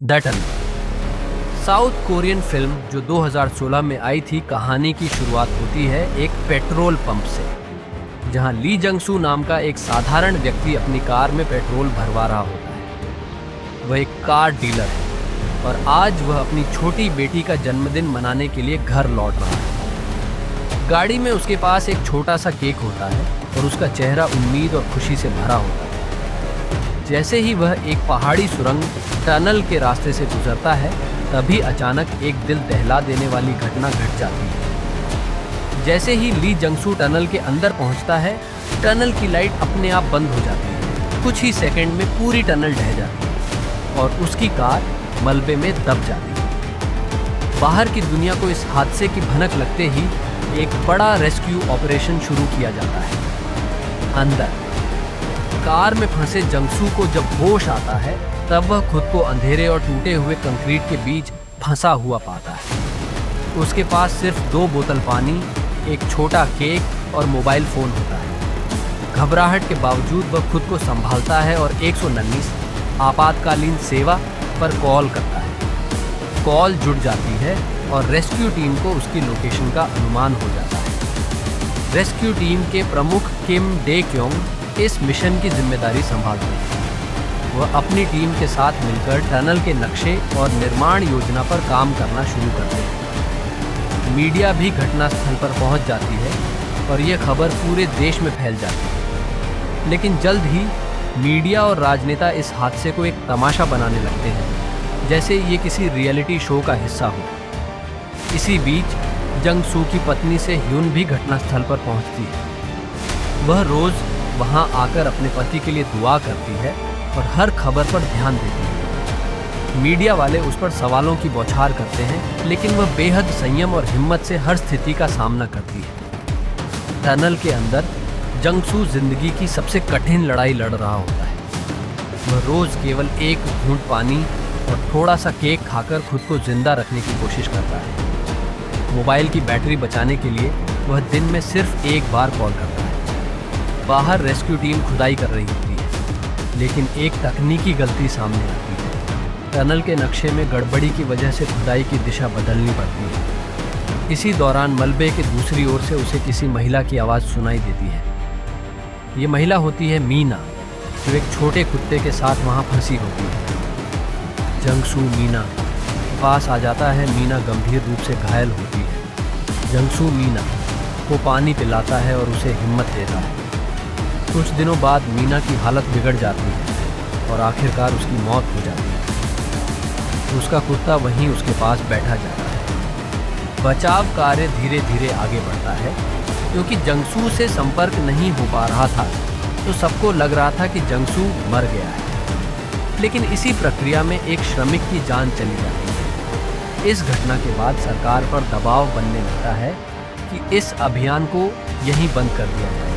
The tunnel south Korean film जो 2016 में आई थी। कहानी की शुरुआत होती है एक पेट्रोल पंप से, जहां ली जंग सू नाम का एक साधारण व्यक्ति अपनी कार में पेट्रोल भरवा रहा होता है। वह एक कार डीलर है और आज वह अपनी छोटी बेटी का जन्मदिन मनाने के लिए घर लौट रहा है। गाड़ी में उसके पास एक छोटा सा केक होता है और उसका चेहरा उम्मीद और खुशी से भरा होता है। जैसे ही वह एक पहाड़ी सुरंग टनल के रास्ते से गुजरता है, तभी अचानक एक दिल दहला देने वाली घटना घट जाती है। जैसे ही ली जंगसू टनल के अंदर पहुंचता है, टनल की लाइट अपने आप बंद हो जाती है। कुछ ही सेकंड में पूरी टनल ढह जाती है और उसकी कार मलबे में दब जाती है। बाहर की दुनिया को इस हादसे की भनक लगते ही एक बड़ा रेस्क्यू ऑपरेशन शुरू किया जाता है। अंदर कार में फंसे जंगसू को जब होश आता है, तब वह खुद को अंधेरे और टूटे हुए कंक्रीट के बीच फंसा हुआ पाता है। उसके पास सिर्फ 2 बोतल पानी, एक छोटा केक और मोबाइल फोन होता है। घबराहट के बावजूद वह खुद को संभालता है और 119 आपातकालीन सेवा पर कॉल करता है। कॉल जुड़ जाती है और रेस्क्यू टीम को उसकी लोकेशन का अनुमान हो जाता है। रेस्क्यू टीम के प्रमुख किम डे क्योंग इस मिशन की जिम्मेदारी संभालते हैं। वह अपनी टीम के साथ मिलकर टनल के नक्शे और निर्माण योजना पर काम करना शुरू करते हैं। मीडिया भी घटनास्थल पर पहुंच जाती है और यह खबर पूरे देश में फैल जाती है। लेकिन जल्द ही मीडिया और राजनेता इस हादसे को एक तमाशा बनाने लगते हैं, जैसे ये किसी रियलिटी शो का हिस्सा हो। इसी बीच जंग सू की पत्नी से ह्यून भी घटनास्थल पर पहुंचती है। वह रोज वहां आकर अपने पति के लिए दुआ करती है और हर खबर पर ध्यान देती है। मीडिया वाले उस पर सवालों की बौछार करते हैं, लेकिन वह बेहद संयम और हिम्मत से हर स्थिति का सामना करती है। टनल के अंदर जंग सू जिंदगी की सबसे कठिन लड़ाई लड़ रहा होता है। वह रोज केवल एक घूंट पानी और थोड़ा सा केक खाकर खुद को जिंदा रखने की कोशिश करता है। मोबाइल की बैटरी बचाने के लिए वह दिन में सिर्फ एक बार कॉल करता है। बाहर रेस्क्यू टीम खुदाई कर रही होती है, लेकिन एक तकनीकी गलती सामने आती है। टनल के नक्शे में गड़बड़ी की वजह से खुदाई की दिशा बदलनी पड़ती है। इसी दौरान मलबे के दूसरी ओर से उसे किसी महिला की आवाज़ सुनाई देती है। ये महिला होती है मीना, जो एक छोटे कुत्ते के साथ वहाँ फंसी होती है। जंगसू मीना के पास आ जाता है। मीना गंभीर रूप से घायल होती है। जंगसू मीना को पानी पिलाता है और उसे हिम्मत देता है। कुछ दिनों बाद मीना की हालत बिगड़ जाती है और आखिरकार उसकी मौत हो जाती है। उसका कुत्ता वहीं उसके पास बैठा जाता है। बचाव कार्य धीरे धीरे आगे बढ़ता है, क्योंकि जंगसू से संपर्क नहीं हो पा रहा था, तो सबको लग रहा था कि जंगसू मर गया है। लेकिन इसी प्रक्रिया में एक श्रमिक की जान चली जाती है। इस घटना के बाद सरकार पर दबाव बनने लगता है कि इस अभियान को यहीं बंद कर दिया जाए।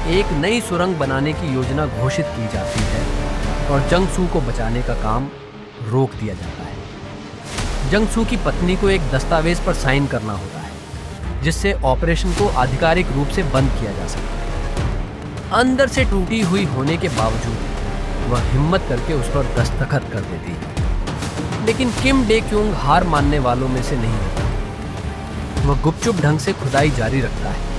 एक नई सुरंग बनाने की योजना घोषित की जाती है और जंग सू को बचाने का काम रोक दिया जाता है। जंग सू की पत्नी को एक दस्तावेज पर साइन करना होता है, जिससे ऑपरेशन को आधिकारिक रूप से बंद किया जा सकता है। अंदर से टूटी हुई होने के बावजूद वह हिम्मत करके उस पर दस्तखत कर देती है। लेकिन किम डे क्योंग हार मानने वालों में से नहीं होता। वह गुपचुप ढंग से खुदाई जारी रखता है।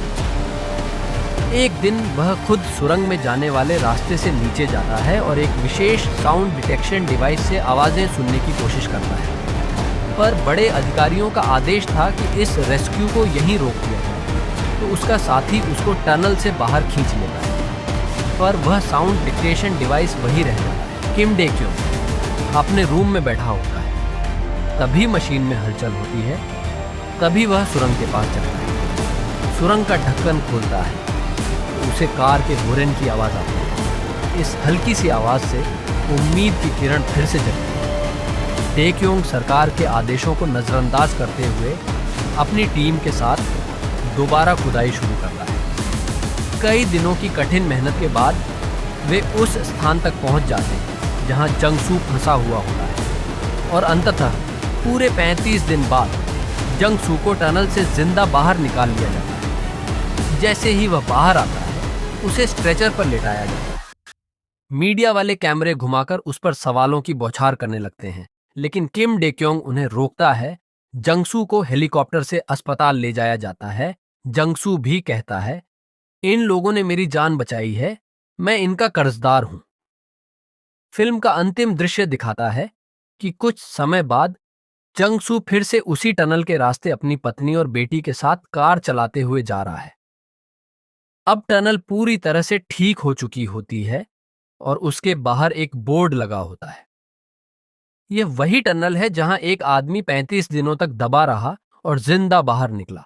एक दिन वह खुद सुरंग में जाने वाले रास्ते से नीचे जाता है और एक विशेष साउंड डिटेक्शन डिवाइस से आवाज़ें सुनने की कोशिश करता है। पर बड़े अधिकारियों का आदेश था कि इस रेस्क्यू को यहीं रोक दिया जाए, तो उसका साथी उसको टनल से बाहर खींच लेता है। पर वह साउंड डिटेक्शन डिवाइस वही रह जाता है। किम डे क्योंग अपने रूम में बैठा होता है। तभी मशीन में हलचल होती है। तभी वह सुरंग के पास जाता है। सुरंग का ढक्कन खोलता है। उसे कार के हॉर्न की आवाज़ आती है। इस हल्की सी आवाज़ से उम्मीद की किरण फिर से जगती है। डे क्योंग सरकार के आदेशों को नज़रअंदाज करते हुए अपनी टीम के साथ दोबारा खुदाई शुरू करता है। कई दिनों की कठिन मेहनत के बाद वे उस स्थान तक पहुंच जाते हैं जहां जंग सू फंसा हुआ होता है और अंततः पूरे 35 दिन बाद जंग सू को टनल से जिंदा बाहर निकाल लिया जाता है। जैसे ही वह बाहर आता है, उसे स्ट्रेचर पर लेटाया जाता है। मीडिया वाले कैमरे घुमाकर उस पर सवालों की बौछार करने लगते हैं, लेकिन किम डेक्योंग उन्हें रोकता है। जंगसू को हेलीकॉप्टर से अस्पताल ले जाया जाता है। जंगसू भी कहता है, इन लोगों ने मेरी जान बचाई है, मैं इनका कर्जदार हूं। फिल्म का अंतिम दृश्य दिखाता है कि कुछ समय बाद जंगसू फिर से उसी टनल के रास्ते अपनी पत्नी और बेटी के साथ कार चलाते हुए जा रहा है। अब टनल पूरी तरह से ठीक हो चुकी होती है और उसके बाहर एक बोर्ड लगा होता है। यह वही टनल है जहां एक आदमी 35 दिनों तक दबा रहा और जिंदा बाहर निकला।